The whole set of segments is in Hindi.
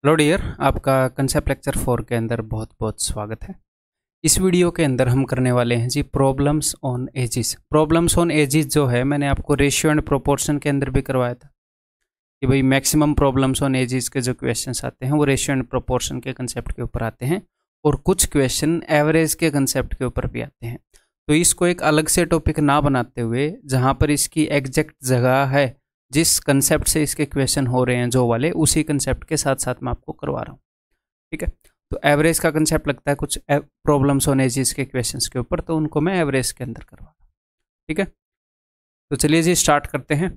हेलो डियर, आपका कंसेप्ट लेक्चर 4 के अंदर बहुत बहुत स्वागत है। इस वीडियो के अंदर हम करने वाले हैं जी problems on ages. Problems on ages जो है मैंने आपको रेशियो एंड प्रोपोर्शन के अंदर भी करवाया था कि भाई मैक्सिमम प्रॉब्लम्स ऑन एजेस के जो क्वेश्चंस आते हैं वो रेशियो एंड प्रोपोर्शन के कंसेप्ट के ऊपर आते हैं और कुछ क्वेश्चन एवरेज के कंसेप्ट के ऊपर भी आते हैं। तो इसको एक अलग से टॉपिक ना बनाते हुए जहाँ पर इसकी एग्जैक्ट जगह है, जिस कंसेप्ट से इसके क्वेश्चन हो रहे हैं जो वाले, उसी कंसेप्ट के साथ साथ मैं आपको करवा रहा हूँ। ठीक है, तो एवरेज का कंसेप्ट लगता है कुछ प्रॉब्लम्स ऑन एजेस के क्वेश्चंस के ऊपर, तो उनको मैं एवरेज के अंदर करवा रहा हूँ। ठीक है, तो चलिए जी स्टार्ट करते हैं।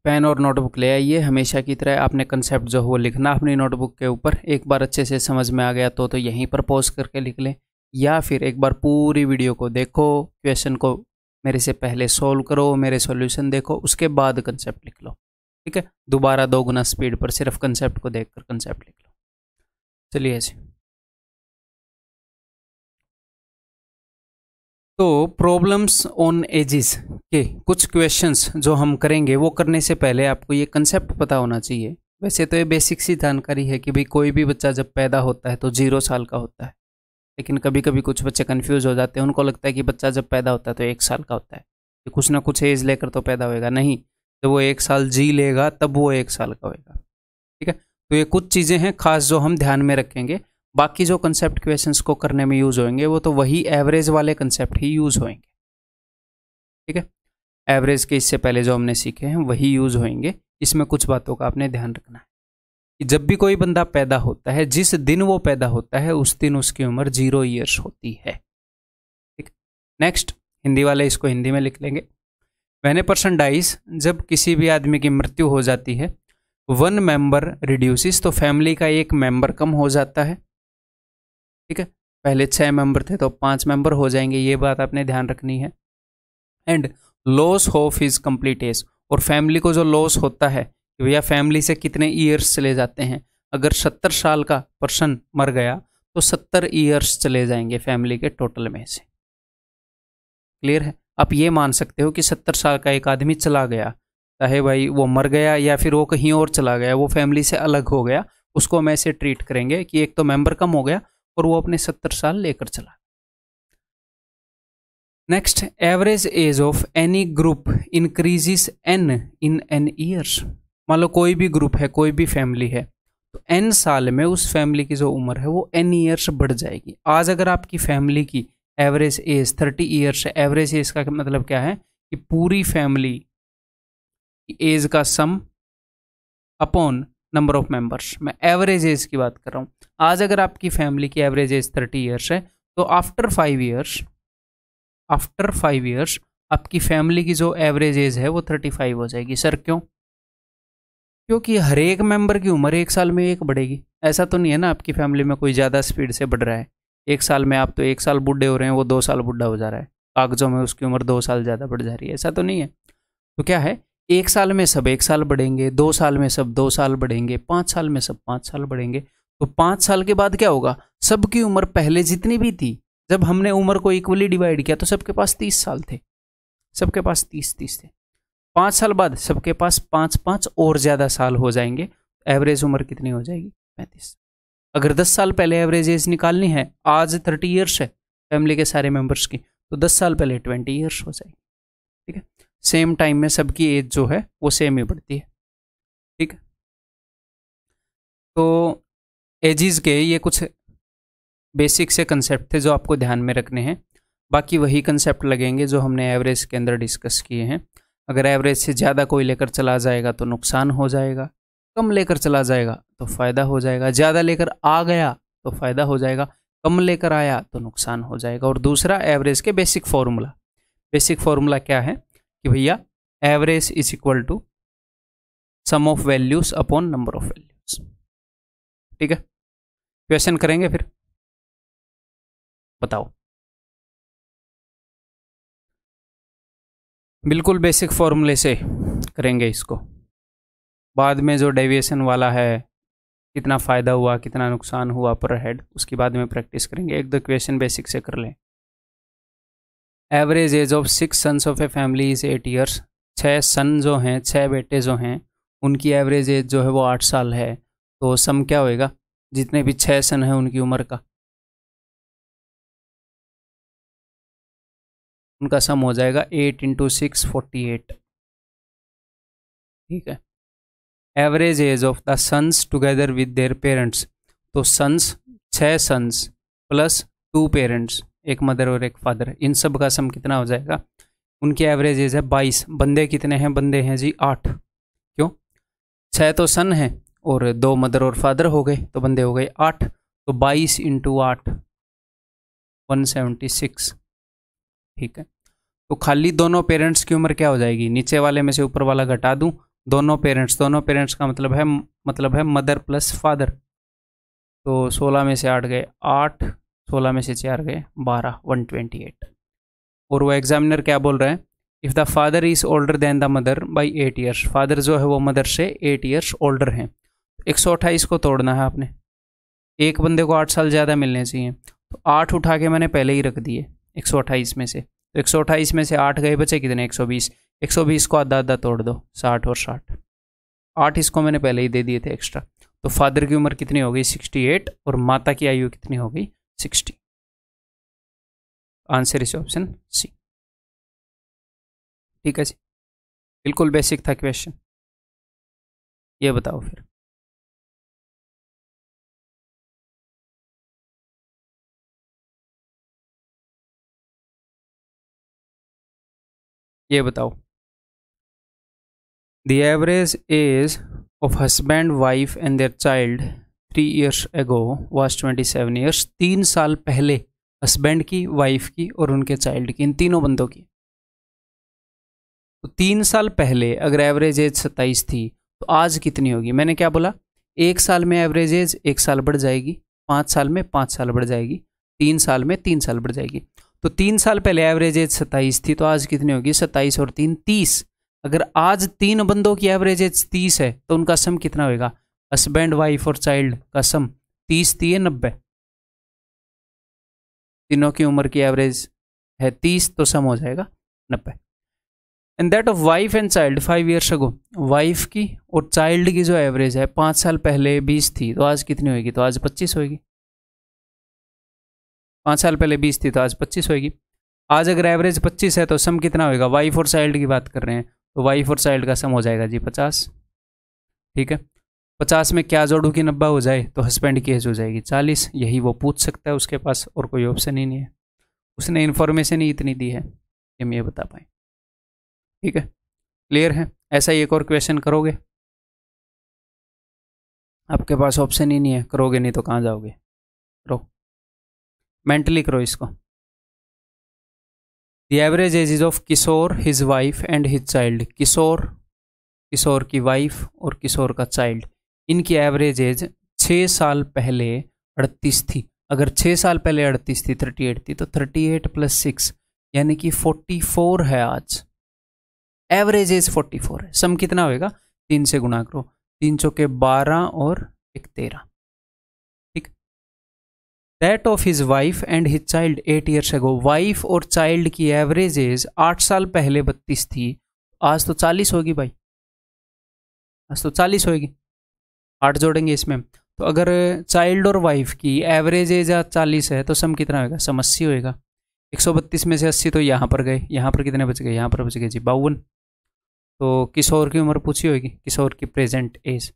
पेन और नोटबुक ले आइए। हमेशा की तरह आपने कंसेप्ट जो है वो लिखना अपनी नोटबुक के ऊपर। एक बार अच्छे से समझ में आ गया तो यहीं पर पॉज करके लिख लें, या फिर एक बार पूरी वीडियो को देखो, क्वेश्चन को मेरे से पहले सोल्व करो, मेरे सॉल्यूशन देखो, उसके बाद कंसेप्ट लिख लो। ठीक है, दोबारा 2 गुना स्पीड पर सिर्फ कंसेप्ट को देखकर कंसेप्ट लिख लो। चलिए ऐसे। तो प्रॉब्लम्स ऑन एजेस के कुछ क्वेश्चंस जो हम करेंगे वो करने से पहले आपको ये कंसेप्ट पता होना चाहिए। वैसे तो ये बेसिक सी जानकारी है कि भाई कोई भी बच्चा जब पैदा होता है तो 0 साल का होता है, लेकिन कभी कभी कुछ बच्चे कंफ्यूज हो जाते हैं। उनको लगता है कि बच्चा जब पैदा होता है तो 1 साल का होता है, कि कुछ ना कुछ एज लेकर तो पैदा होएगा। नहीं, जब वो 1 साल जी लेगा तब वो 1 साल का होएगा। ठीक है, तो ये कुछ चीज़ें हैं खास जो हम ध्यान में रखेंगे। बाकी जो कंसेप्ट क्वेश्चंस को करने में यूज होंगे वो तो वही एवरेज वाले कंसेप्ट ही यूज होंगे। ठीक है, एवरेज के इससे पहले जो हमने सीखे हैं वही यूज होंगे। इसमें कुछ बातों का आपने ध्यान रखना है कि जब भी कोई बंदा पैदा होता है, जिस दिन वो पैदा होता है उस दिन उसकी उम्र 0 ईयर्स होती है। ठीक, नेक्स्ट हिंदी वाले इसको हिंदी में लिख लेंगे। व्हेन ए पर्सन डाइज, जब किसी भी आदमी की मृत्यु हो जाती है, 1 मेंबर रिड्यूसिस, तो फैमिली का 1 मेंबर कम हो जाता है। ठीक है, पहले 6 मेंबर थे तो 5 मेंबर हो जाएंगे, ये बात आपने ध्यान रखनी है। And loss of his complete age, और फैमिली को जो लॉस होता है कि भैया फैमिली से कितने ईयर्स चले जाते हैं। अगर 70 साल का पर्सन मर गया तो 70 ईयर्स चले जाएंगे फैमिली के टोटल में से। क्लियर है? आप ये मान सकते हो कि 70 साल का एक आदमी चला गया, चाहे भाई वो मर गया या फिर वो कहीं और चला गया, वो फैमिली से अलग हो गया, उसको हम ऐसे ट्रीट करेंगे कि एक तो मेंबर कम हो गया और वो अपने 70 साल लेकर चला। Next, average age of any group increases n in n years. मान लो कोई भी ग्रुप है, कोई भी फैमिली है, तो n साल में उस फैमिली की जो उम्र है वो n ईयर्स बढ़ जाएगी। आज अगर आपकी फैमिली की एवरेज एज 30 ईयर्स है, एवरेज एज का मतलब क्या है कि पूरी फैमिली की एज का सम अपॉन नंबर ऑफ मेंबर्स। मैं एवरेज एज की बात कर रहा हूँ। आज अगर आपकी फैमिली की एवरेज एज 30 ईयर्स है तो आफ्टर 5 ईयर्स आपकी फैमिली की जो एवरेज एज है वो 35 हो जाएगी। सर क्यों? क्योंकि हर एक मेंबर की उम्र 1 साल में 1 बढ़ेगी। ऐसा तो नहीं है ना आपकी फैमिली में कोई ज़्यादा स्पीड से बढ़ रहा है। 1 साल में आप तो 1 साल बूढ़े हो रहे हैं, वो 2 साल बूढ़ा हो जा रहा है, कागजों में उसकी उम्र 2 साल ज़्यादा बढ़ जा रही है। ऐसा तो नहीं है। तो क्या है, 1 साल में सब 1 साल बढ़ेंगे, 2 साल में सब 2 साल बढ़ेंगे, 5 साल में सब 5 साल बढ़ेंगे। तो 5 साल के बाद क्या होगा, सबकी उम्र पहले जितनी भी थी, जब हमने उम्र को इक्वली डिवाइड किया तो सबके पास 30 साल थे, सबके पास 30 थे। 5 साल बाद सबके पास 5 और ज़्यादा साल हो जाएंगे। एवरेज उम्र कितनी हो जाएगी? 35। अगर 10 साल पहले एवरेज एज निकालनी है, आज 30 ईयर्स है फैमिली के सारे मेंबर्स की, तो 10 साल पहले 20 ईयर्स हो जाएगी। ठीक है, सेम टाइम में सबकी एज जो है वो सेम ही बढ़ती है। ठीक है, तो एजिज के ये कुछ बेसिक से कंसेप्ट थे जो आपको ध्यान में रखने हैं। बाकी वही कंसेप्ट लगेंगे जो हमने एवरेज के अंदर डिस्कस किए हैं। अगर एवरेज से ज़्यादा कोई लेकर चला जाएगा तो नुकसान हो जाएगा, कम लेकर चला जाएगा तो फ़ायदा हो जाएगा, ज़्यादा लेकर आ गया तो फ़ायदा हो जाएगा, कम लेकर आया तो नुकसान हो जाएगा। और दूसरा, एवरेज के बेसिक फार्मूला क्या है कि भैया average is equal to sum of values upon number of values. ठीक है, क्वेश्चन करेंगे फिर, बताओ। बिल्कुल बेसिक फॉर्मूले से करेंगे इसको। बाद में जो डेविएशन वाला है, कितना फ़ायदा हुआ कितना नुकसान हुआ पर हेड, उसकी बाद में प्रैक्टिस करेंगे। एक दो क्वेश्चन बेसिक से कर लें। Average age of 6 sons of a family is 8 years. 6 son जो हैं, 6 बेटे जो हैं, उनकी एवरेज एज जो है वो 8 साल है। तो सम क्या होएगा, जितने भी 6 सन हैं उनकी उम्र का, उनका सम हो जाएगा 8 × 6 48। ठीक है। Average age of the sons together with their parents, तो सन्स 6 सन्स प्लस 2 पेरेंट्स, एक मदर और एक फादर, इन सब का सम कितना हो जाएगा। उनकी एवरेज एज है 22। बंदे कितने हैं, बंदे हैं जी 8। क्यों, 6 तो सन हैं और 2 मदर और फादर हो गए, तो बंदे हो गए 8। तो 22 × 8 176। ठीक है। तो खाली दोनों पेरेंट्स की उम्र क्या हो जाएगी, नीचे वाले में से ऊपर वाला घटा दूं, दोनों पेरेंट्स का मतलब है मदर प्लस फादर। तो 16 में से 8 गए 8, 16 में से 4 गए 12, 128। और वो एग्जामिनर क्या बोल रहे हैं, if the father is older than the mother by 8 years, father जो है वो मदर से 8 ईयर्स ओल्डर हैं। 128 को तोड़ना है आपने, एक बंदे को 8 साल ज़्यादा मिलने चाहिए, तो 8 उठा के मैंने पहले ही रख दिए 128 में से। तो 128 में से 8 गए, बचे कितने 120। 120 को आधा आधा तोड़ दो, 60 और 60। 8 इसको मैंने पहले ही दे दिए थे एक्स्ट्रा। तो फादर की उम्र कितनी हो गई 68 और माता की आयु कितनी हो गई 60। Answer is option c. ठीक है जी, बिल्कुल बेसिक था क्वेश्चन। ये बताओ फिर, ये बताओ, the average age of husband wife and their child 3 years ago was 27 years। 3 साल पहले हस्बैंड की, वाइफ की और उनके चाइल्ड की, इन तीनों बंदों की। तो 3 साल पहले अगर एवरेज एज 27 थी तो आज कितनी होगी। मैंने क्या बोला, 1 साल में एवरेज एज 1 साल बढ़ जाएगी, 5 साल में 5 साल बढ़ जाएगी, 3 साल में 3 साल बढ़ जाएगी। तो 3 साल पहले एवरेज एज 27 थी, तो आज कितनी होगी 27 और 3 30। अगर आज 3 बंदों की एवरेज एज 30 है तो उनका सम कितना होगा, हस्बैंड वाइफ और चाइल्ड का सम 30 3 90। तीनों की उम्र की एवरेज है 30, तो सम हो जाएगा 90। And that of wife and child 5 years ago, wife की और चाइल्ड की जो एवरेज है 5 साल पहले 20 थी, तो आज कितनी होगी, तो आज 25 होगी। 5 साल पहले 20 थी तो आज 25 होगी। आज अगर एवरेज 25 है तो सम कितना होगा, वाइफ और चाइल्ड की बात कर रहे हैं, तो वाइफ और चाइल्ड का सम हो जाएगा जी 50। ठीक है। 50 में क्या जोड़ू कि 90 हो जाए, तो हस्बैंड की एज हो जाएगी 40। यही वो पूछ सकता है, उसके पास और कोई ऑप्शन ही नहीं है, उसने इन्फॉर्मेशन ही इतनी दी है कि हम ये बता पाए। ठीक है, क्लियर है। ऐसा ही एक और क्वेश्चन करोगे, आपके पास ऑप्शन ही नहीं है, करोगे नहीं तो कहाँ जाओगे, करो मेंटली करो इसको। The average age of Kishore, his wife and his child. Kishore की वाइफ और किशोर का चाइल्ड, इनकी एवरेज एज 6 साल पहले 38 थी। अगर 6 साल पहले 38 थी, 38 थी, तो 38 + 6 यानी कि 44 है आज। एवरेज एज 44 है। सम कितना होएगा, 3 से गुणा करो, 3 चौके 12 और 1 13। ठीक। That of his wife and his child 8 years ago, wife और चाइल्ड की एवरेज एज 8 साल पहले 32 थी, आज तो 40 होगी भाई, आज तो 40 होगी। 8 जोड़ेंगे इसमें, तो अगर चाइल्ड और वाइफ की एवरेज एज 40 है तो सम कितना होगा, सम 80 होएगा। 132 में से 80 तो यहाँ पर गए, यहाँ पर कितने बच गए, यहाँ पर बच गए जी 52। तो किशोर की उम्र पूछी होगी, किशोर की प्रेजेंट एज।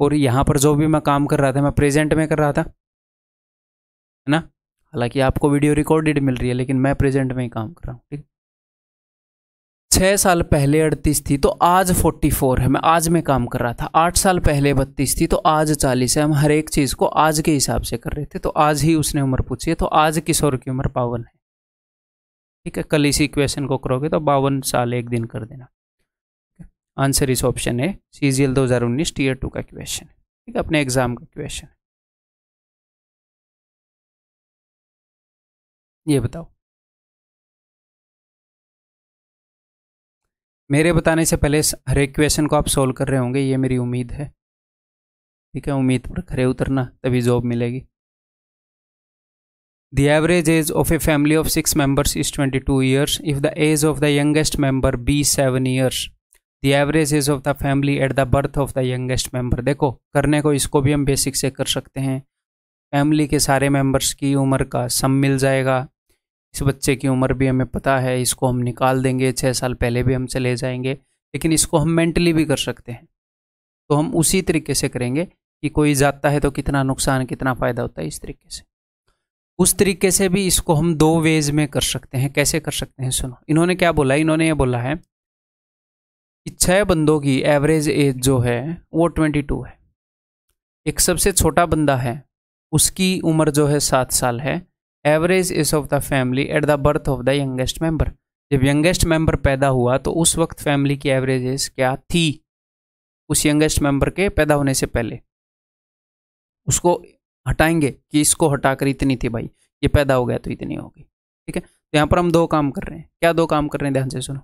और यहाँ पर जो भी मैं काम कर रहा था मैं प्रेजेंट में कर रहा था, है ना। हालांकि आपको वीडियो रिकॉर्डेड मिल रही है, लेकिन मैं प्रेजेंट में ही काम कर रहा हूँ। ठीक, 6 साल पहले 38 थी तो आज 44 है, मैं आज में काम कर रहा था। 8 साल पहले 32 थी तो आज 40 है। हम हर एक चीज़ को आज के हिसाब से कर रहे थे, तो आज ही उसने उम्र पूछी है, तो आज किशोर की उम्र 52 है। ठीक है, कल इसी क्वेश्चन को करोगे तो 52 साल 1 दिन कर देना। आंसर इस ऑप्शन है, CGL 2019 Tier 2 का क्वेश्चन। ठीक है, अपने एग्जाम का क्वेश्चन। ये बताओ, मेरे बताने से पहले हर एक क्वेश्चन को आप सोल्व कर रहे होंगे, ये मेरी उम्मीद है। ठीक है, उम्मीद पर खरे उतरना, तभी जॉब मिलेगी। The average age of a family of 6 members is 22 years if the age of the youngest member be 7 years। The average age of the family at the birth of the youngest member. देखो करने को इसको भी हम बेसिक से कर सकते हैं। फैमिली के सारे मेंबर्स की उम्र का सम मिल जाएगा। इस बच्चे की उम्र भी हमें पता है, इसको हम निकाल देंगे, 6 साल पहले भी हम चले जाएंगे। लेकिन इसको हम मेंटली भी कर सकते हैं, तो हम उसी तरीके से करेंगे कि कोई जाता है तो कितना नुकसान कितना फ़ायदा होता है, इस तरीके से। उस तरीके से भी इसको हम 2 वेज में कर सकते हैं। कैसे कर सकते हैं सुनो, इन्होंने क्या बोला, इन्होंने ये बोला है कि 6 बंदों की एवरेज एज जो है वो 22 है। एक सबसे छोटा बंदा है, उसकी उम्र जो है 7 साल है। Average age of the family at the birth of the youngest member. जब यंगेस्ट मेंबर पैदा हुआ तो उस वक्त फैमिली की एवरेज एज क्या थी, उस यंगेस्ट मेंबर के पैदा होने से पहले। उसको हटाएंगे कि इसको हटाकर इतनी थी भाई, ये पैदा हो गया तो इतनी होगी। ठीक है, तो यहाँ पर हम 2 काम कर रहे हैं। क्या 2 काम कर रहे हैं, ध्यान से सुनो।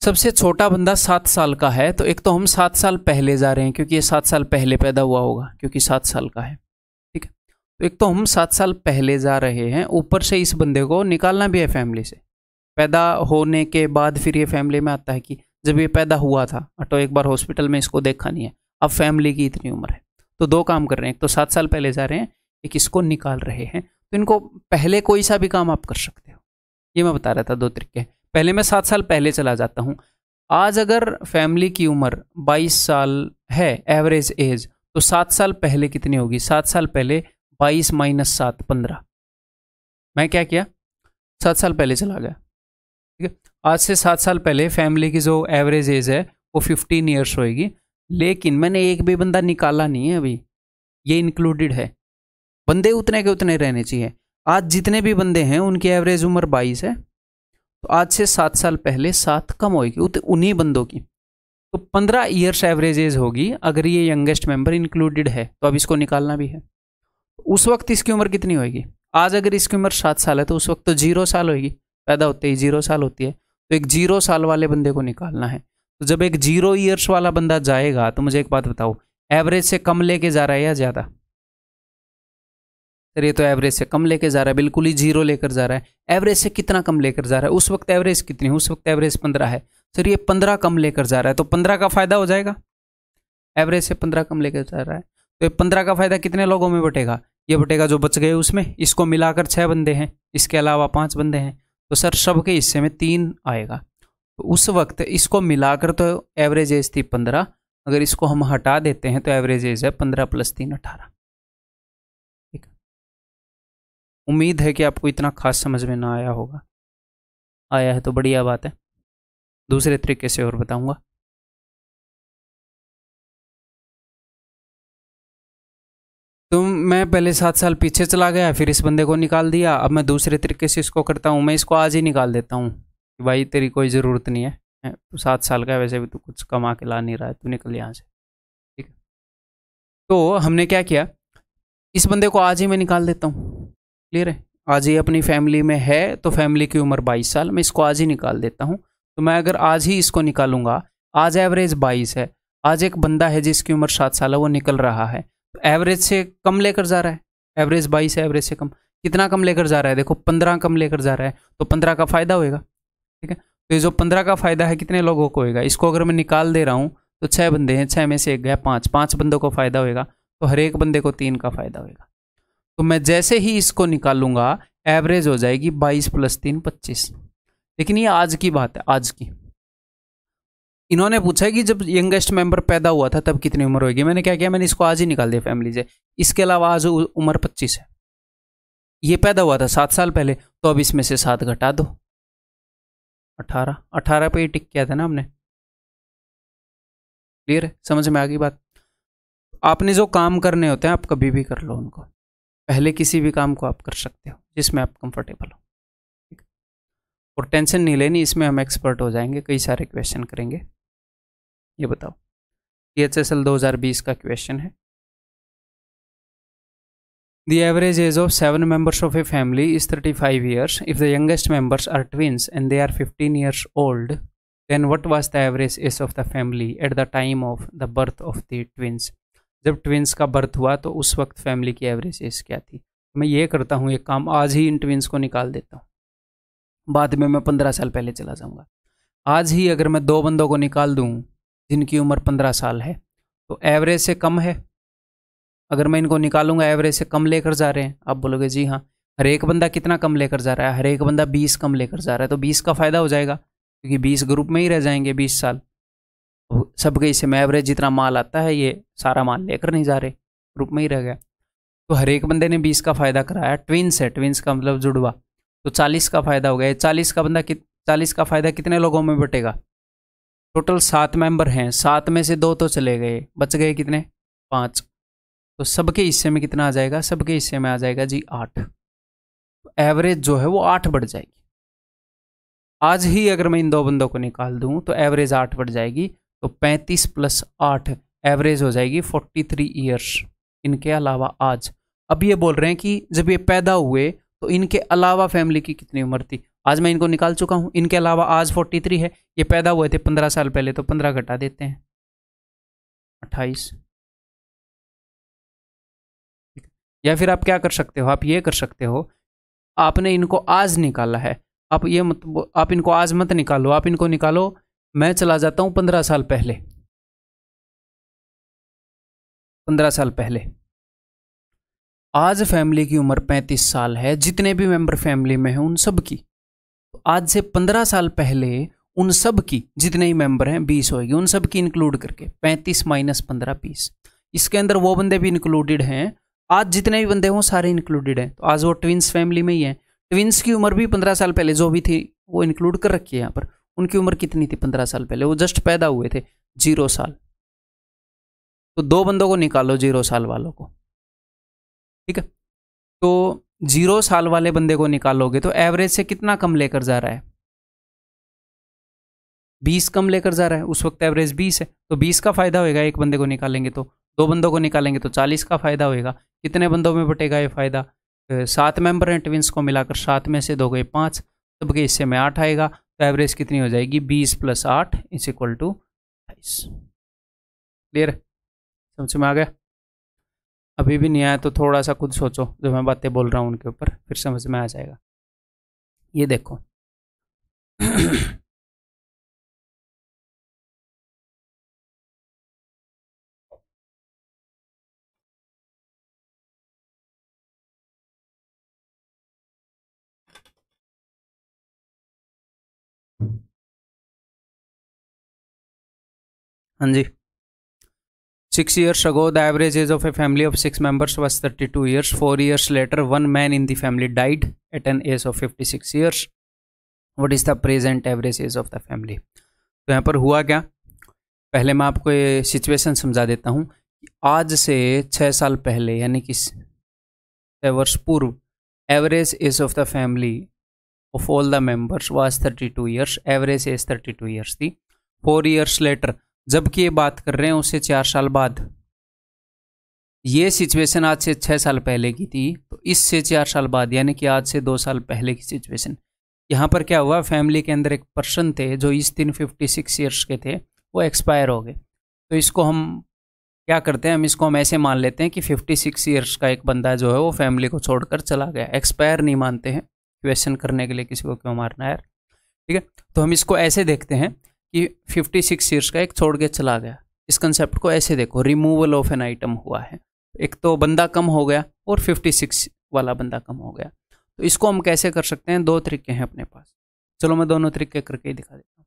सबसे छोटा बंदा 7 साल का है, तो एक तो हम 7 साल पहले जा रहे हैं क्योंकि ये 7 साल पहले पैदा हुआ होगा, क्योंकि 7 साल का है। ठीक है, तो एक तो हम 7 साल पहले जा रहे हैं, ऊपर से इस बंदे को निकालना भी है फैमिली से। पैदा होने के बाद फिर ये फैमिली में आता है कि जब ये पैदा हुआ था तो एक बार हॉस्पिटल में इसको देखा नहीं है, अब फैमिली की इतनी उम्र है। तो 2 काम कर रहे हैं, एक तो 7 साल पहले जा रहे हैं, एक इसको निकाल रहे हैं। तो इनको पहले कोई सा भी काम आप कर सकते हो, ये मैं बता रहा था 2 तरीके। पहले मैं 7 साल पहले चला जाता हूँ। आज अगर फैमिली की उम्र 22 साल है एवरेज एज, तो 7 साल पहले कितनी होगी, 7 साल पहले 22 - 7 15। मैं क्या किया, 7 साल पहले चला गया। ठीक है, आज से 7 साल पहले फैमिली की जो एवरेज एज है वो 15 ईयर्स होएगी। लेकिन मैंने एक भी बंदा निकाला नहीं है अभी, ये इंक्लूडेड है। बंदे उतने के उतने रहने चाहिए। आज जितने भी बंदे हैं उनकी एवरेज उम्र 22 है, तो आज से 7 साल पहले 7 कम होगी उन्हीं बंदों की, तो 15 ईयर्स एवरेज एज होगी अगर ये यंगेस्ट मेंबर इंक्लूडेड है। तो अब इसको निकालना भी है। उस वक्त इसकी उम्र कितनी होगी, आज अगर इसकी उम्र 7 साल है तो उस वक्त तो 0 साल होगी, पैदा होते ही 0 साल होती है। तो एक 0 साल वाले बंदे को निकालना है। तो जब एक 0 ईयर्स वाला बंदा जाएगा तो मुझे एक बात बताओ, एवरेज से कम लेके जा रहा है या ज़्यादा? सर ये तो एवरेज से कम लेके जा रहा है, बिल्कुल ही 0 लेकर जा रहा है। एवरेज से कितना कम लेकर जा रहा है, उस वक्त एवरेज कितनी है, उस वक्त एवरेज 15 है। सर ये 15 कम लेकर जा रहा है, तो 15 का फायदा हो जाएगा। एवरेज से 15 कम लेकर जा रहा है, तो ये 15 का फायदा कितने लोगों में बटेगा, ये बटेगा जो बच गए उसमें। इसको मिलाकर 6 बंदे हैं, इसके अलावा 5 बंदे हैं, तो सर सबके हिस्से में 3 आएगा। तो उस वक्त इसको मिलाकर तो एवरेज एज थी 15, अगर इसको हम हटा देते हैं तो एवरेज एज है 15 + 3 18। ठीक है, उम्मीद है कि आपको इतना खास समझ में ना आया होगा। आया है तो बढ़िया बात है, दूसरे तरीके से और बताऊंगा। तो मैं पहले 7 साल पीछे चला गया, फिर इस बंदे को निकाल दिया। अब मैं दूसरे तरीके से इसको करता हूँ, मैं इसको आज ही निकाल देता हूँ कि भाई तेरी कोई ज़रूरत नहीं है, तू 7 साल का है, वैसे भी तू कुछ कमा के ला नहीं रहा है, तू निकल यहाँ से। ठीक है, तो हमने क्या किया, इस बंदे को आज ही मैं निकाल देता हूँ। क्लियर है, आज ही अपनी फैमिली में है तो फैमिली की उम्र 22 साल, मैं इसको आज ही निकाल देता हूँ। तो मैं अगर आज ही इसको निकालूंगा, आज एवरेज 22 है, आज एक बंदा है जिसकी उम्र 7 साल है, वो निकल रहा है, एवरेज से कम लेकर जा रहा है। एवरेज 22 है, एवरेज से कम कितना कम लेकर जा रहा है, देखो 15 कम लेकर जा रहा है, तो 15 का फायदा होएगा। ठीक है, तो ये जो 15 का फायदा है कितने लोगों को होएगा, इसको अगर मैं निकाल दे रहा हूँ तो 6 बंदे हैं, 6 में से एक गया 5 बंदों को फायदा होएगा, तो हर एक बंदे को 3 का फायदा होएगा। तो मैं जैसे ही इसको निकालूंगा एवरेज हो जाएगी 22 + 3 25। लेकिन ये आज की बात है, आज की। इन्होंने पूछा कि जब यंगेस्ट मेंबर पैदा हुआ था तब कितनी उम्र होगी, मैंने क्या किया, मैंने इसको आज ही निकाल दिया फैमिली से। इसके अलावा आज उम्र 25 है, ये पैदा हुआ था 7 साल पहले, तो अब इसमें से 7 घटा दो, 18 पे ही टिक किया था ना हमने। क्लियर है, समझ में आ गई बात। आपने जो काम करने होते हैं आप कभी भी कर लो उनको, पहले किसी भी काम को आप कर सकते हो जिसमें आप कंफर्टेबल हो। ठीक, और टेंशन नहीं लेनी, इसमें हम एक्सपर्ट हो जाएंगे, कई सारे क्वेश्चन करेंगे। ये बताओ, THSL 2020 का क्वेश्चन है, The average age of 7 members of a family is 35 years. If the youngest members are twins and they are 15 years old, then what was the average age of the family at the time of the birth of the twins? जब ट्विंस का बर्थ हुआ तो उस वक्त फैमिली की एवरेज एज क्या थी। मैं ये करता हूँ, एक काम, आज ही इन ट्विंस को निकाल देता हूँ, बाद में मैं 15 साल पहले चला जाऊँगा। आज ही अगर मैं 2 बंदों को निकाल दूं जिनकी उम्र 15 साल है, तो एवरेज से कम है। अगर मैं इनको निकालूंगा एवरेज से कम लेकर जा रहे हैं, आप बोलोगे जी हाँ। हर एक बंदा कितना कम लेकर जा रहा है? हर एक बंदा 20 कम लेकर जा रहा है, तो 20 का फायदा हो जाएगा, क्योंकि 20 ग्रुप में ही रह जाएंगे 20 साल। तो सबके हिस्से में एवरेज जितना माल आता है ये सारा माल लेकर नहीं जा रहे, ग्रुप में ही रह गया। तो हर एक बंदे ने 20 का फायदा कराया। ट्विंस है, ट्विंस का मतलब जुड़वा, तो 40 का फायदा हो गया। 40 का फायदा कितने लोगों में बटेगा? टोटल 7 मेंबर हैं, 7 में से 2 तो चले गए, बच गए कितने? 5। तो सबके हिस्से में कितना आ जाएगा? सबके हिस्से में आ जाएगा जी 8। तो एवरेज जो है वो 8 बढ़ जाएगी। आज ही अगर मैं इन 2 बंदों को निकाल दूं तो एवरेज 8 बढ़ जाएगी। तो 35 + 8 एवरेज हो जाएगी 43 ईयर्स। इनके अलावा आज, अब ये बोल रहे हैं कि जब ये पैदा हुए तो इनके अलावा फैमिली की कितनी उम्र थी। आज मैं इनको निकाल चुका हूं, इनके अलावा आज 43 है। ये पैदा हुए थे 15 साल पहले, तो 15 घटा देते हैं, 28। या फिर आप क्या कर सकते हो? आप ये कर सकते हो, आपने इनको आज निकाला है, आप ये मत, आप इनको आज मत निकालो, आप इनको निकालो, मैं चला जाता हूं 15 साल पहले। 15 साल पहले आज फैमिली की उम्र 35 साल है, जितने भी मेंबर फैमिली में हैं उन सब की। तो आज से 15 साल पहले उन सब की जितने ही मेंबर हैं 20 होगी, उन सब की इंक्लूड करके 35 - 15 20। इसके अंदर वो बंदे भी इंक्लूडेड हैं, आज जितने भी बंदे हों सारे इंक्लूडेड हैं। तो आज वो ट्विंस फैमिली में ही है। ट्विंस की उम्र भी 15 साल पहले जो भी थी वो इंक्लूड कर रखी है यहाँ पर। उनकी उम्र कितनी थी 15 साल पहले? वो जस्ट पैदा हुए थे, 0 साल। तो 2 बंदों को निकालो 0 साल वालों को, ठीक है। तो 0 साल वाले बंदे को निकालोगे तो एवरेज से कितना कम लेकर जा रहा है? 20 कम लेकर जा रहा है। उस वक्त एवरेज 20 है, तो 20 का फायदा होएगा एक बंदे को निकालेंगे तो। 2 बंदों को निकालेंगे तो 40 का फायदा होएगा। कितने बंदों में बटेगा ये फायदा? 7 मेंबर हैं ट्विंस को मिलाकर, 7 में से 2 गए 5, सबके हिस्से में 8 आएगा। तो एवरेज कितनी हो जाएगी? 20 + 8 = 28। क्लियर? समझ में आ गया? अभी भी नहीं आया तो थोड़ा सा खुद सोचो, जो मैं बातें बोल रहा हूँ उनके ऊपर, फिर समझ में आ जाएगा। ये देखो हाँ जी। 6 years ago, the average age of a family of 6 members was 32 years. 4 years later, one man in the family died at an age of 56 years. What is the present average age of the family? तो यहाँ पर हुआ क्या? पहले मैं आपको ये सिचुएशन समझा देता हूँ। आज से 6 साल पहले, यानी कि 6 वर्ष पूर्व, average age of the family of all the members was 32 years. Average age 32 years थी। 4 ईयर्स लेटर, जबकि ये बात कर रहे हैं उससे 4 साल बाद। ये सिचुएशन आज से 6 साल पहले की थी, तो इससे 4 साल बाद, यानी कि आज से 2 साल पहले की सिचुएशन। यहाँ पर क्या हुआ? फैमिली के अंदर एक पर्सन थे जो इस दिन 56 ईयर्स के थे, वो एक्सपायर हो गए। तो इसको हम क्या करते हैं, इसको हम ऐसे मान लेते हैं कि 56 ईयर्स का एक बंदा जो है वो फैमिली को छोड़कर चला गया। एक्सपायर नहीं मानते हैं, क्वेश्चन करने के लिए किसी को क्यों मारना यार, ठीक है। तो हम इसको ऐसे देखते हैं कि 56 ईयर्स का एक छोड़ के चला गया। इस कंसेप्ट को ऐसे देखो, रिमूवल ऑफ एन आइटम हुआ है। एक तो बंदा कम हो गया और 56 वाला बंदा कम हो गया। तो इसको हम कैसे कर सकते हैं? 2 तरीके हैं अपने पास। चलो मैं दोनों तरीके करके ही दिखा देता हूँ।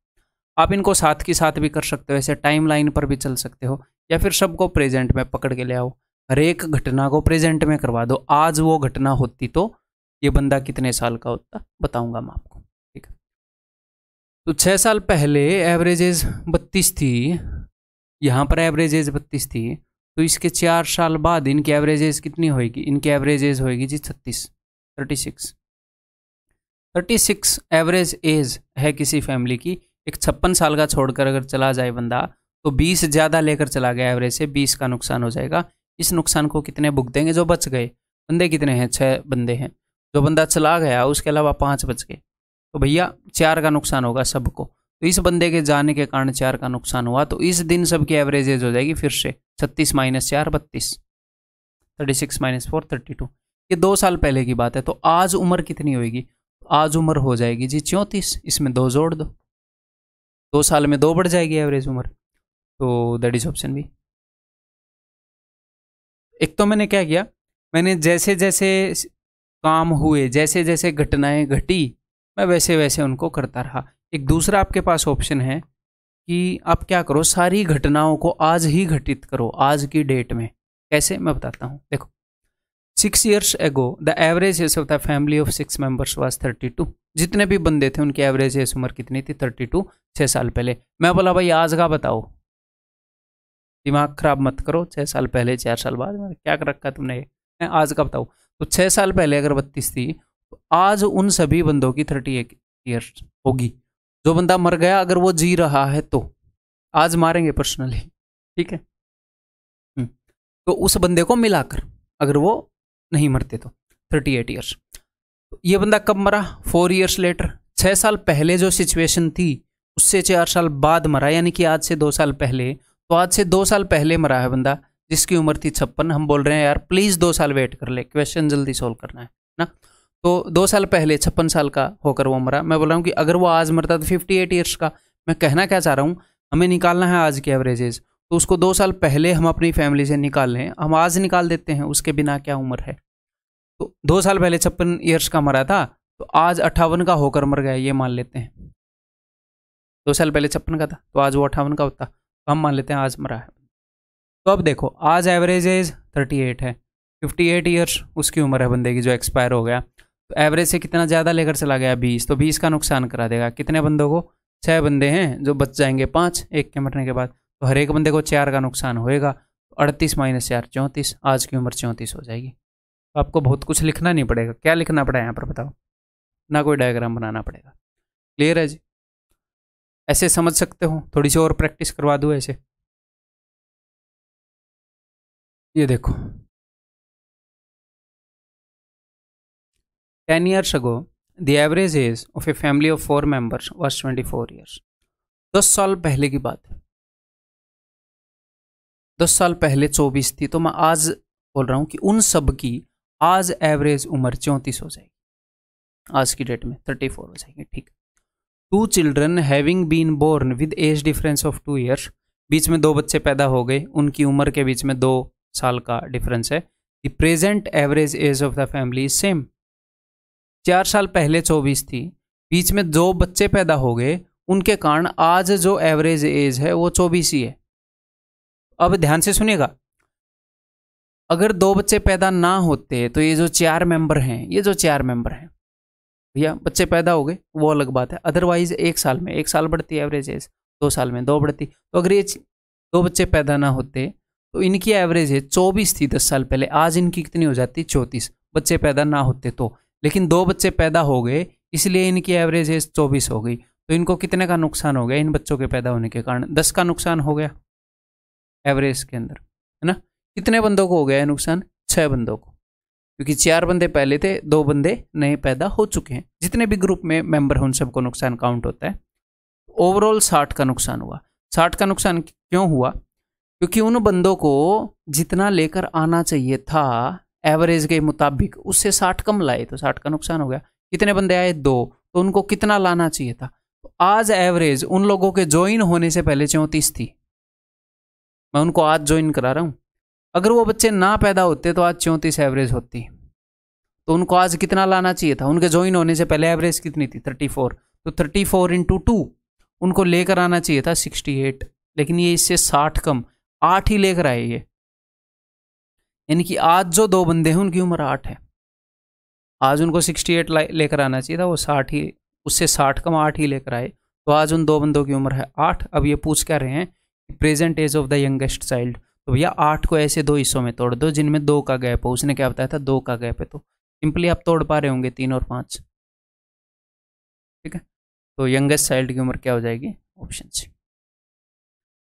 आप इनको साथ के साथ भी कर सकते हो, ऐसे टाइम लाइन पर भी चल सकते हो, या फिर सबको प्रेजेंट में पकड़ के ले आओ। हर एक घटना को प्रेजेंट में करवा दो। आज वो घटना होती तो ये बंदा कितने साल का होता, बताऊंगा मैं आपको, ठीक है। तो 6 साल पहले एवरेज एज 32 थी, यहाँ पर एवरेज एज 32 थी। तो इसके 4 साल बाद इनकी एवरेज एज कितनी होगी? इनकी एवरेज एज होगी जी 36। एवरेज एज है किसी फैमिली की। एक 56 साल का छोड़कर अगर चला जाए बंदा, तो 20 ज़्यादा लेकर चला गया एवरेज से, 20 का नुकसान हो जाएगा। इस नुकसान को कितने भुगतेंगे? जो बच गए बंदे कितने हैं? 6 बंदे हैं। जो बंदा चला गया उसके अलावा 5 बच गए, तो भैया 4 का नुकसान होगा सबको। तो इस बंदे के जाने के कारण 4 का नुकसान हुआ। तो इस दिन सबकी एवरेज एज हो जाएगी फिर से 36 - 4 32, 36 - 4 32। ये 2 साल पहले की बात है। तो आज उम्र कितनी होगी? आज उम्र हो जाएगी जी 34। इसमें 2 जोड़ दो, 2 साल में 2 बढ़ जाएगी एवरेज उम्र, तो दैट इज ऑप्शन बी। एक तो मैंने क्या किया, मैंने जैसे जैसे काम हुए, जैसे जैसे घटनाएं घटी, मैं वैसे वैसे उनको करता रहा। एक दूसरा आपके पास ऑप्शन है कि आप क्या करो, सारी घटनाओं को आज ही घटित करो, आज की डेट में। कैसे, मैं बताता हूँ। देखो, 6 years ago the average age of the family of 6 members was 32। जितने भी बंदे थे उनकी एवरेज एज उम्र कितनी थी? 32, 6 साल पहले। मैं बोला भाई आज का बताओ, दिमाग खराब मत करो, 6 साल पहले 4 साल बाद में क्या कर रखा तुमने, आज का बताओ। तो 6 साल पहले अगर 32 थी, तो आज उन सभी बंदों की 38 ईयर्स होगी। जो बंदा मर गया अगर वो जी रहा है तो आज मारेंगे पर्सनली, ठीक है। तो उस बंदे को मिलाकर अगर वो नहीं मरते तो 38 ईयर्स। ये बंदा कब मरा? 4 years लेटर। 6 साल पहले जो सिचुएशन थी उससे 4 साल बाद मरा, यानी कि आज से 2 साल पहले। तो आज से 2 साल पहले मरा है बंदा जिसकी उम्र थी 56। हम बोल रहे हैं यार प्लीज 2 साल वेट कर ले, क्वेश्चन जल्दी सोल्व करना है ना। तो 2 साल पहले 56 साल का होकर वो मरा। मैं बोल रहा हूँ कि अगर वो आज मरता तो 58 ईयर्स का। मैं कहना क्या चाह रहा हूँ, हमें निकालना है आज की एवरेज एज, तो उसको 2 साल पहले हम अपनी फैमिली से निकाल लें, हम आज निकाल देते हैं उसके बिना क्या उम्र है। तो 2 साल पहले 56 ईयर्स का मरा था, तो आज 58 का होकर मर गया, ये मान लेते हैं। 2 साल पहले 56 का था तो आज वो 58 का होता, तो हम मान लेते हैं आज मरा है। तो अब देखो, आज एवरेज एज 38 है, 58 ईयर्स उसकी उम्र है बंदे की जो एक्सपायर हो गया। तो एवरेज से कितना ज़्यादा लेकर चला गया? 20। तो 20 का नुकसान करा देगा कितने बंदों को? 6 बंदे हैं जो बच जाएंगे 5 एक के मरने के बाद, तो हर एक बंदे को 4 का नुकसान होएगा। 38 - 4 34, आज की उम्र 34 हो जाएगी। तो आपको बहुत कुछ लिखना नहीं पड़ेगा। क्या लिखना पड़ा यहाँ पर बताओ? ना कोई डायग्राम बनाना पड़ेगा। क्लियर है जी? ऐसे समझ सकते हो? थोड़ी सी और प्रैक्टिस करवा दूँ ऐसे। ये देखो, 10 years ago the average age of a family of 4 members was 24 years। 10 साल पहले की बात है। 10 साल पहले 24 थी, तो मैं आज बोल रहा हूँ कि उन सब की आज एवरेज उम्र 34 हो जाएगी, आज की डेट में 34 हो जाएगी, ठीक। 2 children having been born with age difference of 2 years, बीच में 2 बच्चे पैदा हो गए, उनकी उम्र के बीच में 2 साल का डिफरेंस है। The present average age of the family is same. 4 साल पहले 24 थी, बीच में 2 बच्चे पैदा हो गए, उनके कारण आज जो एवरेज एज है वो 24 ही है। अब ध्यान से सुनिएगा, अगर 2 बच्चे पैदा ना होते तो ये जो 4 मेंबर हैं, ये जो 4 मेंबर हैं भैया, बच्चे पैदा हो गए वो अलग बात है। अदरवाइज 1 साल में 1 साल बढ़ती है एवरेज एज, 2 साल में 2 बढ़ती। तो अगर ये 2 बच्चे पैदा ना होते तो इनकी एवरेज एज 24 थी 10 साल पहले, आज इनकी कितनी हो जाती? 34। बच्चे पैदा ना होते तो, लेकिन 2 बच्चे पैदा हो गए इसलिए इनकी एवरेज एज 24 हो गई। तो इनको कितने का नुकसान हो गया? इन बच्चों के पैदा होने के कारण 10 का नुकसान हो गया एवरेज के अंदर, है ना। कितने बंदों को हो गया है नुकसान? 6 बंदों को, क्योंकि 4 बंदे पहले थे, 2 बंदे नए पैदा हो चुके हैं। जितने भी ग्रुप में मेंबर हैं उन सबको नुकसान काउंट होता है। ओवरऑल 60 का नुकसान हुआ। 60 का नुकसान क्यों हुआ? क्योंकि उन बंदों को जितना लेकर आना चाहिए था एवरेज के मुताबिक, उससे 60 कम लाए, तो 60 का नुकसान हो गया। कितने बंदे आए? 2, तो उनको कितना लाना चाहिए था? तो आज एवरेज उन लोगों के ज्वाइन होने से पहले 34 थी। मैं उनको आज ज्वाइन करा रहा हूँ, अगर वो बच्चे ना पैदा होते तो आज 34 एवरेज होती। तो उनको आज कितना लाना चाहिए था? उनके ज्वाइन होने से पहले एवरेज कितनी थी? 34। तो 34 × 2 उनको लेकर आना चाहिए था 68, लेकिन ये इससे 60 कम 8 ही लेकर आए ये। यानी कि आज जो 2 बंदे हैं उनकी उम्र 8 है, आज उनको 68 लेकर आना चाहिए था, वो 60 ही, उससे 60 कम 8 ही लेकर आए। तो आज उन 2 बंदों की उम्र है 8। अब ये पूछ क्या रहे हैं? Present age of the youngest child. तो भैया 8 को ऐसे 2 हिस्सों में तोड़ दो जिनमें 2 का गैप हो। उसने क्या बताया था? 2 का गैप है, तो सिंपली आप तोड़ पा रहे होंगे 3 और 5, ठीक है। तो यंगेस्ट चाइल्ड की उम्र क्या हो जाएगी? ऑप्शन सी,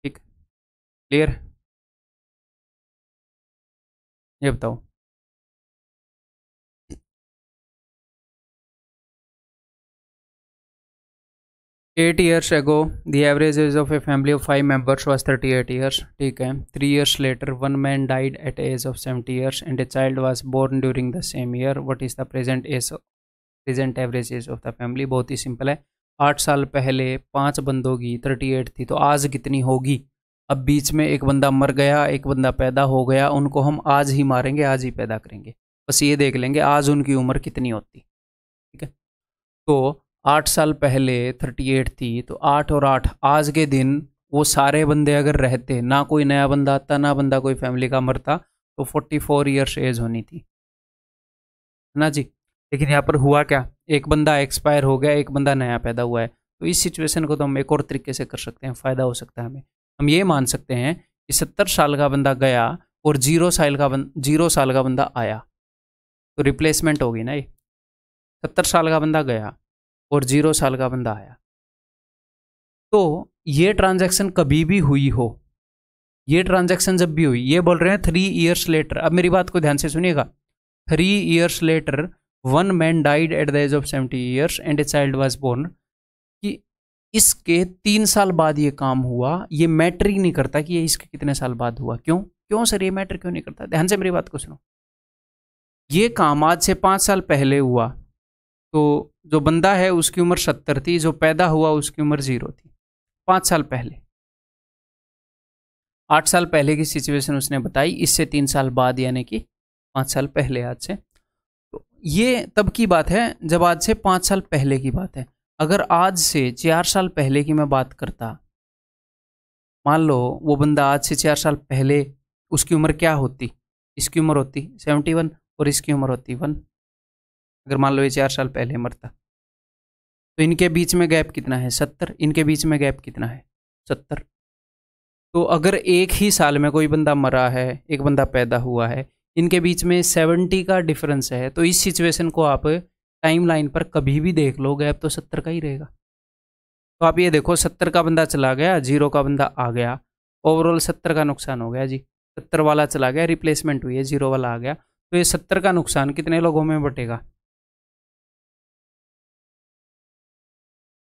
ठीक। क्लियर? ये बताओ। 8 years ago the average age of a family of 5 members was 38 years, ठीक है। 3 years later one man died at age of 70 years and a child was born during the same year. What is the present average age of the family? बहुत ही सिंपल है, 8 साल पहले 5 बंदों की 38 थी, तो आज कितनी होगी। अब बीच में एक बंदा मर गया, एक बंदा पैदा हो गया, उनको हम आज ही मारेंगे, आज ही पैदा करेंगे, बस ये देख लेंगे आज उनकी उम्र कितनी होती। ठीक है, तो 8 साल पहले 38 थी, तो 8 और 8 आज के दिन वो सारे बंदे अगर रहते, ना कोई नया बंदा आता, ना बंदा कोई फैमिली का मरता, तो 44 ईयर्स एज होनी थी, है ना जी। लेकिन यहाँ पर हुआ क्या, एक बंदा एक्सपायर हो गया, एक बंदा नया पैदा हुआ है। तो इस सिचुएशन को तो हम एक और तरीके से कर सकते हैं, फ़ायदा हो सकता है हमें। हम ये मान सकते हैं कि 70 साल का बंदा गया और 0 साल का बंदा आया, तो रिप्लेसमेंट होगी ना ये। 70 साल का बंदा गया और 0 साल का बंदा आया, तो ये ट्रांजैक्शन कभी भी हुई हो, ये ट्रांजैक्शन जब भी हुई, ये बोल रहे हैं 3 ईयर्स लेटर। अब मेरी बात को ध्यान से सुनिएगा। 3 years later one man died at the age of 70 years and a child was born, कि इसके 3 साल बाद ये काम हुआ, ये मैटर ही नहीं करता कि ये इसके कितने साल बाद हुआ। क्यों सर, ये मैटर क्यों नहीं करता। ध्यान से मेरी बात को सुनो। ये काम आज से 5 साल पहले हुआ, तो जो बंदा है उसकी उम्र 70 थी, जो पैदा हुआ उसकी उम्र 0 थी। 5 साल पहले, 8 साल पहले की सिचुएशन उसने बताई, इससे 3 साल बाद यानी कि 5 साल पहले आज से। तो ये तब की बात है जब आज से 5 साल पहले की बात है। अगर आज से 4 साल पहले की मैं बात करता, मान लो वो बंदा आज से 4 साल पहले, उसकी उम्र क्या होती, इसकी उम्र होती 71 और इसकी उम्र होती 1। अगर मान लो ये 4 साल पहले मरता, तो इनके बीच में गैप कितना है, 70। इनके बीच में गैप कितना है, 70। तो अगर एक ही साल में कोई बंदा मरा है, एक बंदा पैदा हुआ है, इनके बीच में 70 का डिफरेंस है, तो इस सिचुएशन को आप टाइम लाइन पर कभी भी देख लो, गैप तो 70 का ही रहेगा। तो आप ये देखो, 70 का बंदा चला गया, 0 का बंदा आ गया, ओवरऑल 70 का नुकसान हो गया जी। 70 वाला चला गया, रिप्लेसमेंट हुई है, 0 वाला आ गया, तो ये 70 का नुकसान कितने लोगों में बटेगा।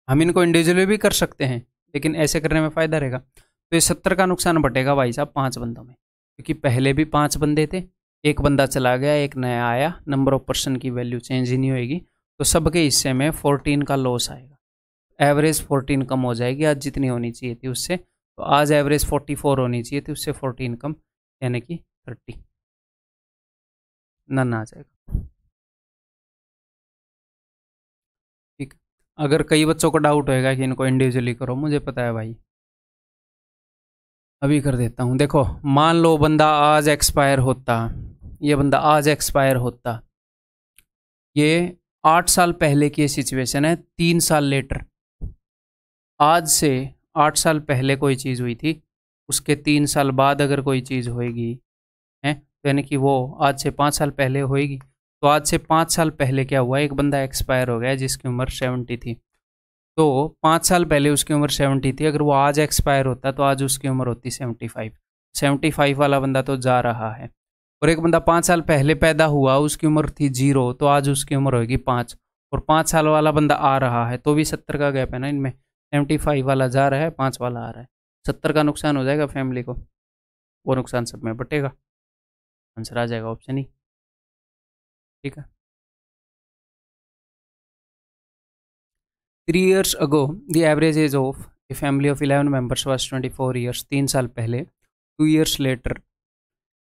हम इनको इंडिविजुअली भी कर सकते हैं, लेकिन ऐसे करने में फ़ायदा रहेगा। तो ये 70 का नुकसान बटेगा भाई साहब 5 बंदों में, क्योंकि पहले भी 5 बंदे थे, एक बंदा चला गया, एक नया आया, नंबर ऑफ पर्सन की वैल्यू चेंज ही नहीं होएगी, तो सबके हिस्से में 14 का लॉस आएगा। एवरेज 14 कम हो जाएगी आज जितनी होनी चाहिए थी उससे, तो आज एवरेज 44 होनी चाहिए थी, उससे 14 कम, यानी कि 30 नन आ जाएगा। ठीक, अगर कई बच्चों को डाउट होएगा कि इनको इंडिविजुअली करो, मुझे पता है भाई, अभी कर देता हूँ। देखो, मान लो बंदा आज एक्सपायर होता, ये बंदा आज एक्सपायर होता, ये 8 साल पहले की सिचुएशन है, 3 साल लेटर। आज से 8 साल पहले कोई चीज़ हुई थी, उसके 3 साल बाद अगर कोई चीज़ होएगी है, तो यानी कि वो आज से 5 साल पहले होएगी। तो आज से 5 साल पहले क्या हुआ, एक बंदा एक्सपायर हो गया जिसकी उम्र 70 थी, तो 5 साल पहले उसकी उम्र 70 थी, अगर वो आज एक्सपायर होता तो आज उसकी उम्र होती 75। 75 वाला बंदा तो जा रहा है, और एक बंदा 5 साल पहले पैदा हुआ, उसकी उम्र थी 0, तो आज उसकी उम्र होगी 5, और 5 साल वाला बंदा आ रहा है, तो भी 70 का गैप है ना इनमें। 75 वाला जा रहा है, 5 वाला आ रहा है, 70 का नुकसान हो जाएगा फैमिली को, वो नुकसान सब में बटेगा। आंसर आ जाएगा ऑप्शन ही। ठीक है। 3 years ago, the average age of a family of 11 members was 24 years. 3 साल पहले, 2 years later,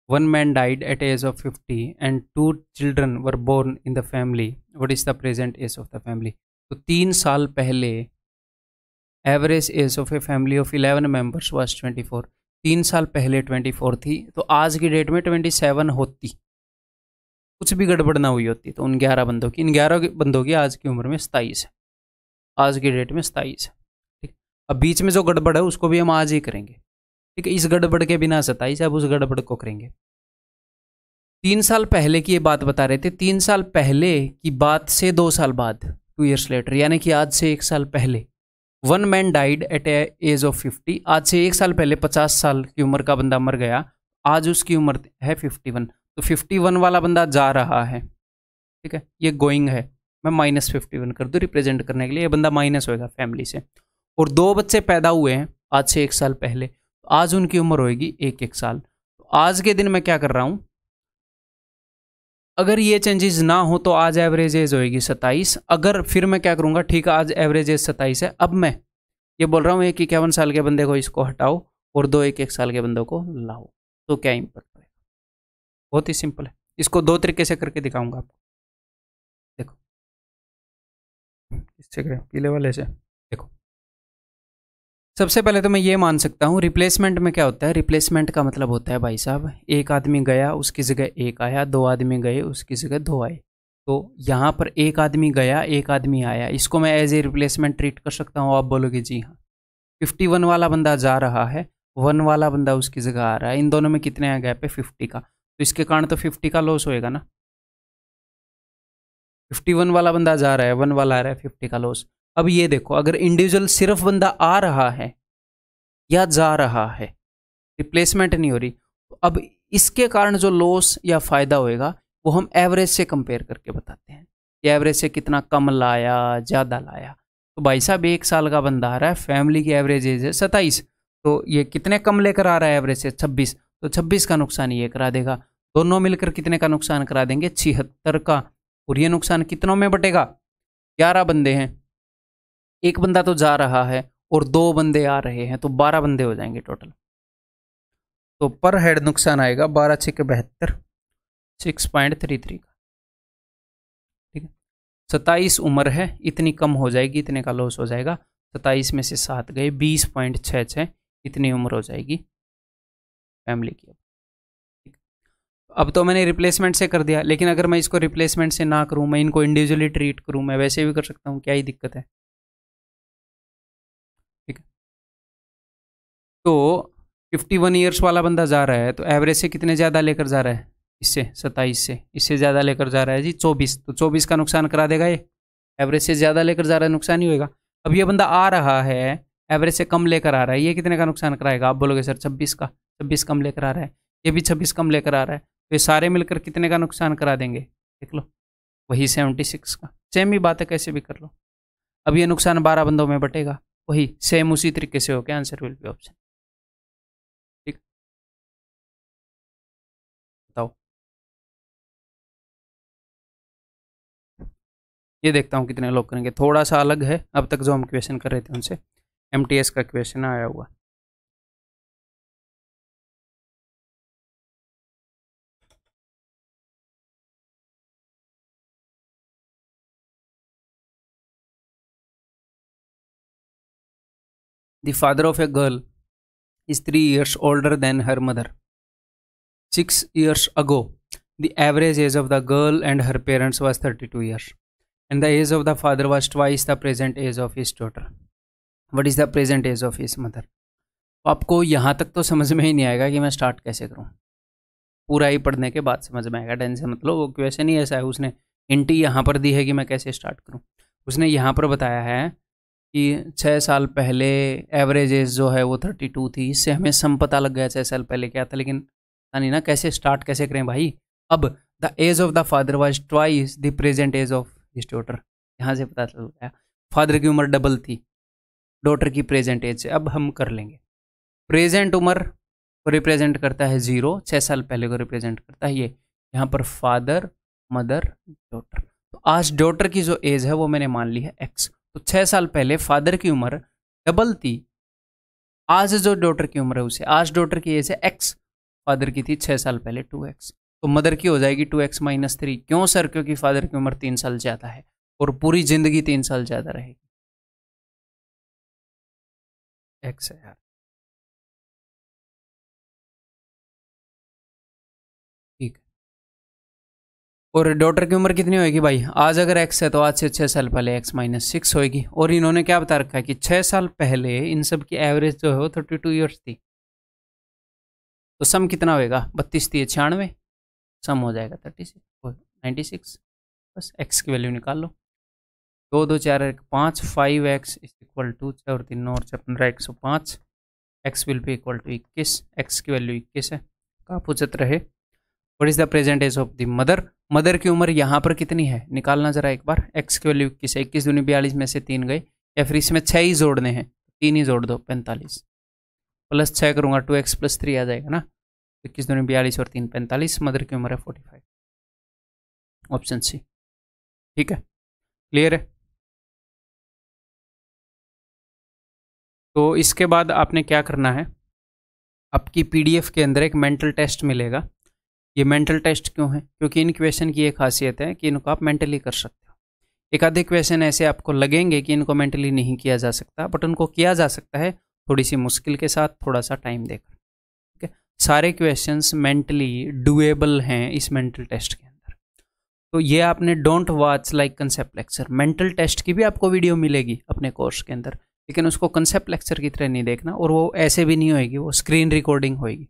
one man died at age of 50 and 2 children were born in the family. What is the present age of the family? तो 3 साल पहले average age of a family of 11 members was 24। 3 साल पहले 24 थी, तो आज की डेट में 27 होती, कुछ भी गड़बड़ ना हुई होती, तो उन 11 बंदों की, इन 11 बंदों की आज की उम्र में 27 है, आज की डेट में 27 है। ठीक, अब बीच में जो गड़बड़ है उसको भी हम आज ही करेंगे। ठीक है, इस गड़बड़ के बिना 27, अब उस गड़बड़ को करेंगे। 3 साल पहले की ये बात बता रहे थे, 3 साल पहले की बात से 2 साल बाद, 2 years later, यानी कि आज से 1 साल पहले, one man died at age of 50। आज से 1 साल पहले 50 साल की उम्र का बंदा मर गया, आज उसकी उम्र है 51, तो 51 वाला बंदा जा रहा है। ठीक है, ये गोइंग है, मैं -51 कर दूँ रिप्रेजेंट करने के लिए, ये बंदा माइनस होएगा फैमिली से। और 2 बच्चे पैदा हुए हैं आज से 1 साल पहले, तो आज उनकी उम्र होएगी 1-1 साल। तो आज के दिन मैं क्या कर रहा हूँ, अगर ये चेंजेस ना हो तो आज एवरेज एज होएगी 27। अगर फिर मैं क्या करूंगा, ठीक है आज एवरेज एज 27 है, अब मैं ये बोल रहा हूँ एक 51 साल के बंदे को इसको हटाओ और दो 1 साल के बंदों को लाओ, तो क्या इम्पैक्ट पड़ेगा। बहुत ही सिंपल है, इसको दो तरीके से करके दिखाऊंगा आपको। देखो इससे करें, पीले वाले से देखो। सबसे पहले तो मैं ये मान सकता हूँ रिप्लेसमेंट में क्या होता है, रिप्लेसमेंट का मतलब होता है भाई साहब एक आदमी गया उसकी जगह एक आया, दो आदमी गए उसकी जगह दो आए। तो यहाँ पर एक आदमी गया एक आदमी आया, इसको मैं एज ए रिप्लेसमेंट ट्रीट कर सकता हूँ। आप बोलोगे जी हाँ। 51 वाला बंदा जा रहा है, 1 वाला बंदा उसकी जगह आ रहा है, इन दोनों में कितने आ गैप है 50 का, तो इसके कारण तो 50 का लॉस होएगा ना। 51 वाला बंदा जा रहा है, 1 वाला आ रहा है, 50 का लॉस। अब ये देखो अगर इंडिविजुअल सिर्फ बंदा आ रहा है या जा रहा है, रिप्लेसमेंट नहीं हो रही, तो अब इसके कारण जो लॉस या फायदा होएगा वो हम एवरेज से कंपेयर करके बताते हैं कि एवरेज से कितना कम लाया ज़्यादा लाया। तो भाई साहब 1 साल का बंदा आ रहा है, फैमिली की एवरेज एज है 27, तो ये कितने कम लेकर आ रहा है एवरेज से 26, तो 26 का नुकसान ये करा देगा। दोनों मिलकर कितने का नुकसान करा देंगे 76 का। और ये नुकसान कितनों में बटेगा, 11 बंदे हैं, एक बंदा तो जा रहा है और 2 बंदे आ रहे हैं, तो 12 बंदे हो जाएंगे टोटल। तो पर हेड नुकसान आएगा 12 6 के 72, 6.33 का। ठीक है, 27 उम्र है, इतनी कम हो जाएगी, इतने का लॉस हो जाएगा। 27 में से 7 गए, 20.66 इतनी उम्र हो जाएगी फैमिली की। अब तो मैंने रिप्लेसमेंट से कर दिया, लेकिन अगर मैं इसको रिप्लेसमेंट से ना करूं, मैं इनको इंडिविजुअली ट्रीट करूं, मैं वैसे भी कर सकता हूं, क्या ही दिक्कत है। ठीक है, तो 51 ईयर्स वाला बंदा जा रहा है तो एवरेज से कितने ज़्यादा लेकर जा रहा है, इससे 27 से, इससे ज़्यादा लेकर जा रहा है जी 24, तो 24 का नुकसान करा देगा ये। एवरेज से ज़्यादा लेकर जा रहा है, नुकसान ही होगा। अब ये बंदा आ रहा है एवरेज से कम लेकर आ रहा है, ये कितने का नुकसान कराएगा, आप बोलोगे सर 26 का, 26 कम लेकर आ रहा है, ये भी 26 कम लेकर आ रहा है, तो ये सारे मिलकर कितने का नुकसान करा देंगे, देख लो वही 76 का। सेम ही बात है, कैसे भी कर लो। अब ये नुकसान 12 बंदों में बटेगा, वही सेम उसी तरीके से हो गया, आंसर विल बी ऑप्शन। ठीक, बताओ। ये देखता हूँ कितने लोग करेंगे, थोड़ा सा अलग है अब तक जो हम क्वेश्चन कर रहे थे उनसे। एमटीएस का क्वेश्चन आया हुआ। The father of a girl is 3 years older than her mother. 6 years ago, the average age of the girl and her parents was 32 years, and the age of the father was twice the present age of his daughter. What is the present age of his mother? आपको यहाँ तक तो समझ में ही नहीं आएगा कि मैं स्टार्ट कैसे करूँ, पूरा ही पढ़ने के बाद समझ में आएगा। टेंशन मतलब वो क्वेश्चन ही ऐसा है, उसने हिंट ही यहाँ पर दी है कि मैं कैसे स्टार्ट करूँ। उसने यहाँ पर बताया है कि 6 साल पहले एवरेज एज जो है वो 32 थी, इससे हमें सम पता लग गया 6 साल पहले क्या था, लेकिन पता नहीं ना कैसे स्टार्ट कैसे करें भाई। अब the age of the father was twice the present age of his daughter, यहाँ से पता चल गया फादर की उम्र डबल थी डॉटर की प्रेजेंट एज से। अब हम कर लेंगे, प्रेजेंट उम्र को रिप्रेजेंट करता है 0, 6 साल पहले को रिप्रेजेंट करता है ये, यहाँ पर फादर मदर डॉटर। तो आज डॉटर की जो एज है वो मैंने मान ली है x, तो 6 साल पहले फादर की उम्र डबल थी, आज जो डॉटर की उम्र है उसे, आज डॉटर की एज है x, फादर की थी 6 साल पहले 2x, तो मदर की हो जाएगी 2x - 3। क्यों सर, क्योंकि फादर की उम्र 3 साल ज़्यादा है और पूरी जिंदगी 3 साल ज़्यादा रहेगी, x है यार। ठीक, और डॉटर की उम्र कितनी होगी भाई, आज अगर x है तो आज से 6 साल पहले x - 6 होगी। और इन्होंने क्या बता रखा है कि 6 साल पहले इन सब की एवरेज जो है वो 32 ईयर्स थी, तो सम कितना होएगा, 32 थी 96, सम हो जाएगा 36 96, बस x की वैल्यू निकाल लो। 2 2 4 1 5, 5x इक्वल टू 6 और 3 9 और 4 15 105, x will be equal to 21, x की वैल्यू 21 है। कहाँ पूछत रहे, what is the present age of the mother, mother की उम्र यहाँ पर कितनी है निकालना जरा एक बार। x की वैल्यू 21 है, 21 दूनी 42 में से 3 गए, या फिर इसमें 6 ही जोड़ने हैं, 3 ही जोड़ दो 45, प्लस 6 करूँगा 2x + 3 आ जाएगा ना, 21 दूनी 42 और 3 45, मदर की उम्र है 45। Option c. ठीक है, क्लियर है। तो इसके बाद आपने क्या करना है, आपकी पीडीएफ के अंदर एक मेंटल टेस्ट मिलेगा। ये मेंटल टेस्ट क्यों है? क्योंकि इन क्वेश्चन की एक खासियत है कि इनको आप मेंटली कर सकते हो। एक आधे क्वेश्चन ऐसे आपको लगेंगे कि इनको मेंटली नहीं किया जा सकता, बट उनको किया जा सकता है थोड़ी सी मुश्किल के साथ, थोड़ा सा टाइम देकर। ठीक है, सारे क्वेश्चंस मेंटली डुएबल हैं इस मेंटल टेस्ट के अंदर। तो ये आपने don't watch like concept lecture, mental test की भी आपको वीडियो मिलेगी अपने कोर्स के अंदर, लेकिन उसको कंसेप्ट लेक्चर की तरह नहीं देखना, और वो ऐसे भी नहीं होएगी, वो स्क्रीन रिकॉर्डिंग होएगी।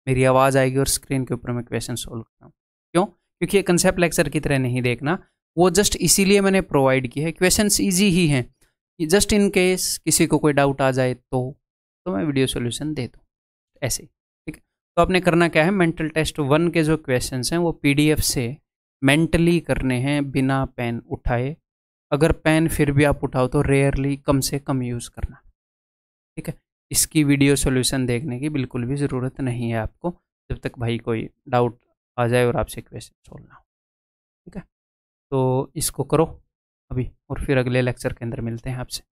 मेरी आवाज़ आएगी और स्क्रीन के ऊपर मैं क्वेश्चन सोल्व कर रहा हूँ। क्यों? क्योंकि ये कंसेप्ट लेक्चर की तरह नहीं देखना, वो जस्ट इसीलिए मैंने प्रोवाइड की है। क्वेश्चंस इजी ही हैं, जस्ट इन केस किसी को कोई डाउट आ जाए तो मैं वीडियो सोल्यूशन दे दूँ ऐसे ही। ठीक है, तो आपने करना क्या है, मेंटल टेस्ट 1 के जो क्वेश्चंस हैं वो पीडीएफ से मेंटली करने हैं बिना पेन उठाए। अगर पेन फिर भी आप उठाओ तो रेयरली, कम से कम यूज़ करना। ठीक है, इसकी वीडियो सॉल्यूशन देखने की बिल्कुल भी ज़रूरत नहीं है आपको, जब तक भाई कोई डाउट आ जाए और आपसे क्वेश्चन सोल्व ना हो। ठीक है, तो इसको करो अभी, और फिर अगले लेक्चर के अंदर मिलते हैं आपसे।